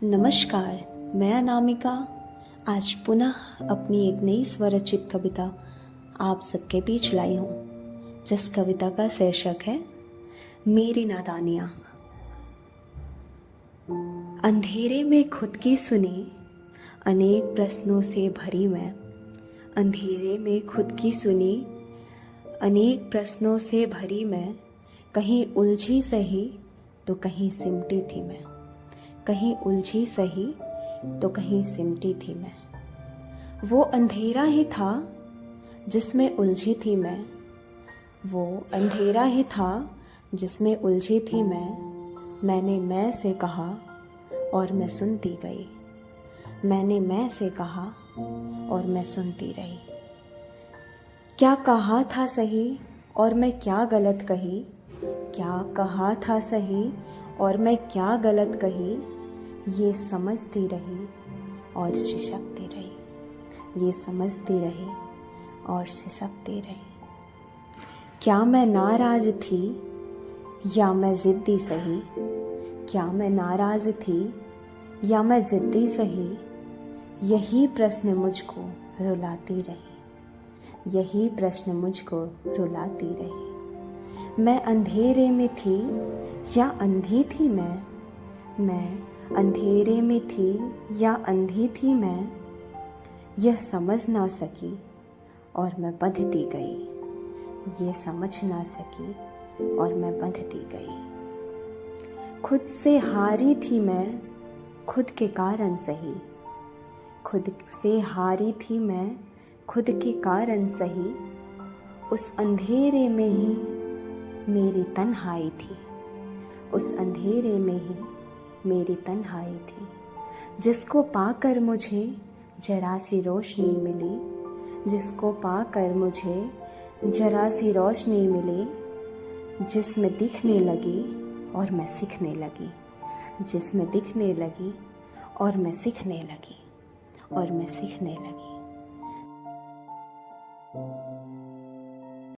नमस्कार, मैं अनामिका आज पुनः अपनी एक नई स्वरचित कविता आप सबके बीच लाई हूँ, जिस कविता का शीर्षक है मेरी नादानियाँ। अंधेरे में खुद की सुनी अनेक प्रश्नों से भरी मैं, अंधेरे में खुद की सुनी अनेक प्रश्नों से भरी मैं, कहीं उलझी सही तो कहीं सिमटी थी मैं, कहीं उलझी सही तो कहीं सिमटी थी मैं। वो अंधेरा ही था जिसमें उलझी थी मैं, वो अंधेरा ही था जिसमें उलझी थी मैंने मैं से कहा और मैं सुनती गई, मैंने मैं से कहा और मैं सुनती रही। क्या कहा था सही और मैं क्या गलत कही, क्या कहा था सही और मैं क्या गलत कही, ये समझती रही और सिसकती रही, ये समझती रही और सिसकती रही। क्या मैं नाराज थी या मैं ज़िद्दी सही, क्या मैं नाराज थी या मैं ज़िद्दी सही, यही प्रश्न मुझको रुलाती रही, यही प्रश्न मुझको रुलाती रही। मैं अंधेरे में थी या अंधी थी मैं अंधेरे में थी या अंधी थी मैं, यह समझ ना सकी और मैं बंधती गई, ये समझ ना सकी और मैं बंधती गई। खुद से हारी थी मैं खुद के कारण सही, खुद से हारी थी मैं खुद के कारण सही, उस अंधेरे में ही मेरी तन्हाई थी, उस अंधेरे में ही मेरी तन्हाई थी, जिसको पाकर मुझे जरा सी रोशनी मिली, जिसको पाकर मुझे जरा सी रोशनी मिली, जिसमें दिखने लगी और मैं सीखने लगी, जिसमें दिखने लगी और मैं सीखने लगी और मैं सीखने लगी।